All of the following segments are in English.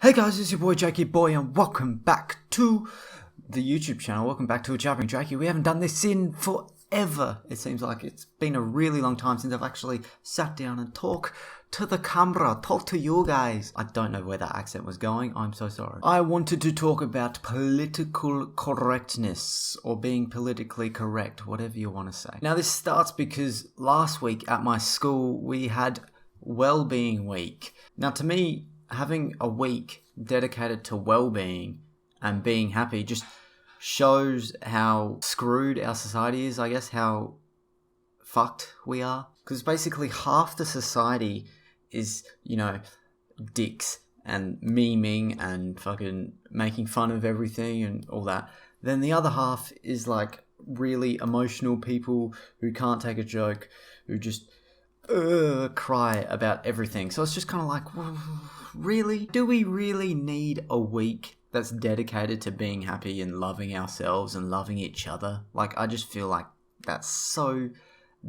Hey guys, it's your boy Jakey Boy and welcome back to the YouTube channel. Welcome back to Jabbering Jakey. We haven't done this in forever. It seems like it's been a really long time since I've actually sat down and talked to the camera, talk to you guys. I don't know where that accent was going. I'm so sorry. I wanted to talk about political correctness or being politically correct, whatever you want to say. Now this starts because last week at my school we had Wellbeing Week. Now to me, having a week dedicated to well-being and being happy just shows how screwed our society is, I guess, how fucked we are. Because basically half the society is, dicks and memeing and fucking making fun of everything and all that. Then the other half is like really emotional people who can't take a joke, who just cry about everything. So it's just kind of like, really? Do we really need a week that's dedicated to being happy and loving ourselves and loving each other? Like, I just feel like that's so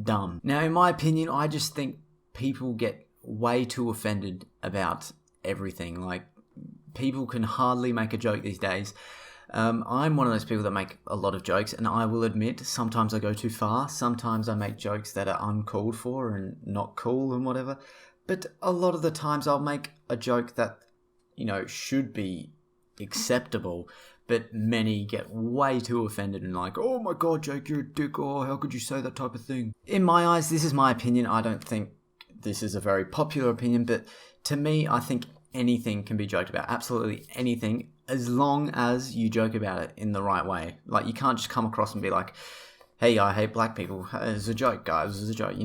dumb. Now, in my opinion, I just think people get way too offended about everything. Like, people can hardly make a joke these days. I'm one of those people that make a lot of jokes, and I will admit sometimes I go too far. Sometimes I make jokes that are uncalled for and not cool and whatever. But a lot of the times I'll make a joke that, should be acceptable, but many get way too offended and like, oh my god, Jake, you're a dick, oh, how could you say that type of thing? In my eyes, this is my opinion. I don't think this is a very popular opinion, but to me, I think anything can be joked about. Absolutely anything, as long as you joke about it in the right way. Like, you can't just come across and be like, hey, I hate black people. It's a joke, guys. It's a joke.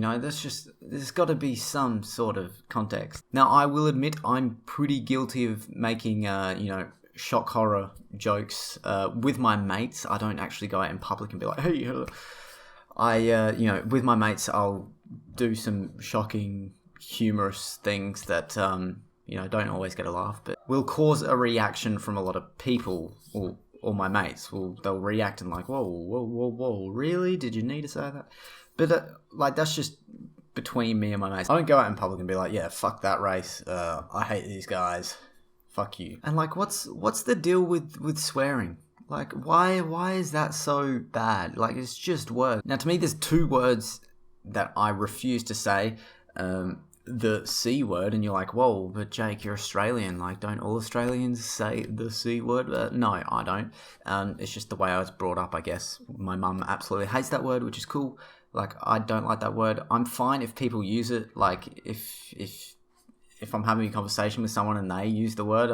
There's got to be some sort of context. Now, I will admit I'm pretty guilty of making, shock horror jokes with my mates. I don't actually go out in public and be like, hey, with my mates, I'll do some shocking, humorous things that, don't always get a laugh, but will cause a reaction from a lot of people or my mates. They'll react and like, whoa, really? Did you need to say that? But that's just between me and my mates. I don't go out in public and be like, yeah, fuck that race. I hate these guys. Fuck you. And like, what's the deal with swearing? Like, why is that so bad? Like, it's just words. Now, to me, there's two words that I refuse to say. The C word, and you're like, whoa, but Jake, you're Australian. Like, don't all Australians say the C word? No, I don't. It's just the way I was brought up, I guess. My mum absolutely hates that word, which is cool. Like, I don't like that word. I'm fine if people use it. Like, if I'm having a conversation with someone and they use the word,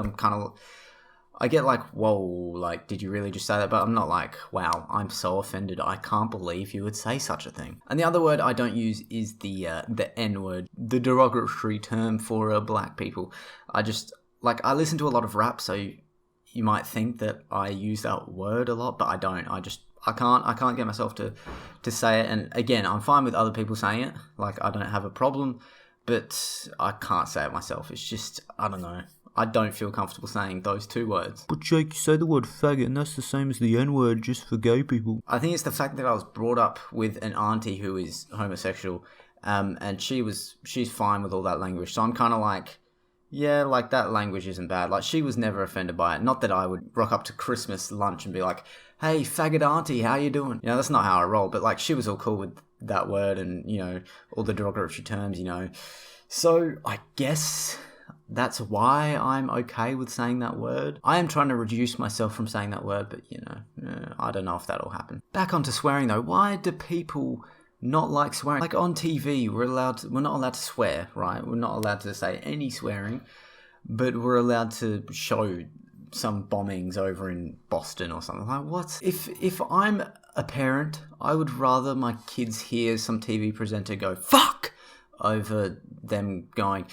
I get like, whoa, like, did you really just say that? But I'm not like, wow, I'm so offended. I can't believe you would say such a thing. And the other word I don't use is the N word, the derogatory term for black people. I listen to a lot of rap, so you might think that I use that word a lot, but I don't. I can't get myself to say it. And again, I'm fine with other people saying it. Like, I don't have a problem, but I can't say it myself. It's just, I don't know. I don't feel comfortable saying those two words. But Jake, you say the word faggot and that's the same as the N-word just for gay people. I think it's the fact that I was brought up with an auntie who is homosexual, and she's fine with all that language. So I'm kind of like, yeah, like, that language isn't bad. Like, she was never offended by it. Not that I would rock up to Christmas lunch and be like, hey, faggot auntie, how you doing? That's not how I roll. But like, she was all cool with that word and, all the derogatory terms, So I guess that's why I'm okay with saying that word. I am trying to reduce myself from saying that word, but, I don't know if that'll happen. Back onto swearing, though. Why do people not like swearing? Like, on TV, we're not allowed to swear, right? We're not allowed to say any swearing, but we're allowed to show some bombings over in Boston or something. Like, what? If I'm a parent, I would rather my kids hear some TV presenter go, fuck! Over them going,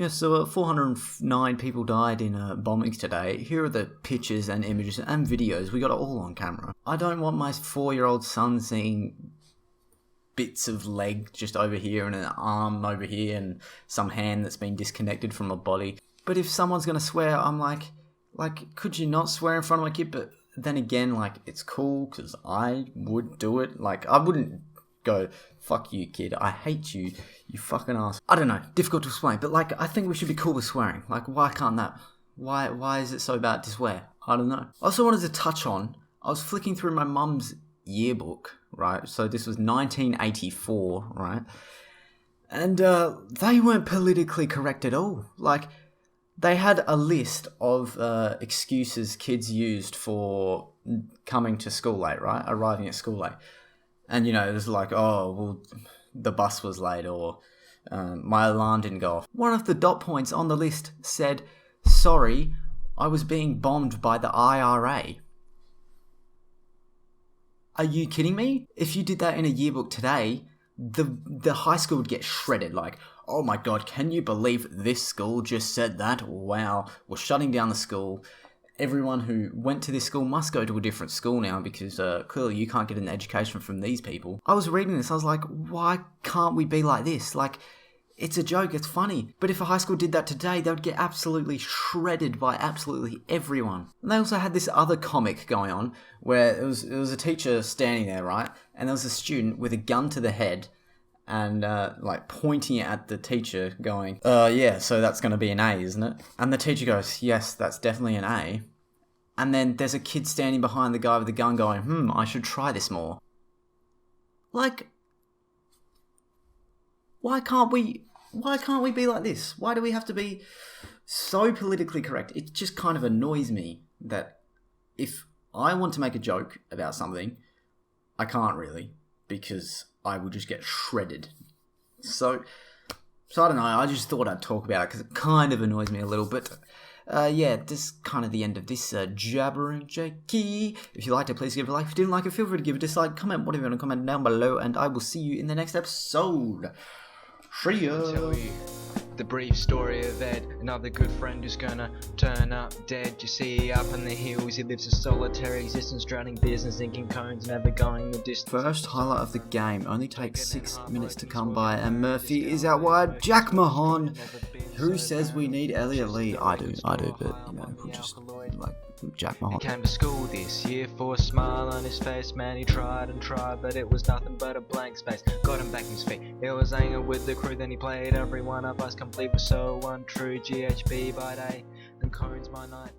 so 409 people died in bombings today. Here are the pictures and images and videos. We got it all on camera. I don't want my 4-year-old son seeing bits of leg just over here and an arm over here and some hand that's been disconnected from a body. But if someone's going to swear, I'm like, could you not swear in front of my kid? But then again, like, it's cool because I would do it. Like, I wouldn't go, fuck you, kid, I hate you, you fucking ass. I don't know, difficult to explain, but like, I think we should be cool with swearing. Like, why can't that Why is it so bad to swear? I don't know. I also wanted to touch on, I was flicking through my mum's yearbook, right? So this was 1984, right? And they weren't politically correct at all. Like, they had a list of excuses kids used for coming to school late, right? Arriving at school late. And, you know, it was like, oh, well, the bus was late, or my alarm didn't go off. One of the dot points on the list said, sorry, I was being bombed by the IRA. Are you kidding me? If you did that in a yearbook today, the high school would get shredded. Like, oh my god, can you believe this school just said that? Wow, we're shutting down the school. Everyone who went to this school must go to a different school now because clearly you can't get an education from these people. I was reading this, I was like, why can't we be like this? Like, it's a joke, it's funny. But if a high school did that today, they would get absolutely shredded by absolutely everyone. And they also had this other comic going on where it was a teacher standing there, right? And there was a student with a gun to the head and like pointing it at the teacher going, yeah, so that's going to be an A, isn't it? And the teacher goes, yes, that's definitely an A. And then there's a kid standing behind the guy with the gun going, I should try this more. Like, why can't we be like this? Why do we have to be so politically correct? It just kind of annoys me that if I want to make a joke about something, I can't really, because I will just get shredded. So I don't know, I just thought I'd talk about it because it kind of annoys me a little bit. Yeah, this is kind of the end of this Jabbering Jakey. If you liked it, please give it a like. If you didn't like it, feel free to give it a dislike, comment, whatever you want to comment down below, and I will see you in the next episode. See ya. Tell you the brief story of Ed, another good friend who's gonna turn up dead. You see, up in the hills, he lives a solitary existence, drowning business, inking cones, never going the distance. First highlight of the game only takes 6 minutes to come by, and Murphy is out wide. Jack Mahon. Who says we need Elliot Lee? I do, but you know, we'll just like Jack Mahon. He came to school this year for a smile on his face. Man, he tried and tried, but it was nothing but a blank space. Got him back in his feet. It was anger with the crew, then he played every one of us complete, but so untrue. GHB by day and cones by night.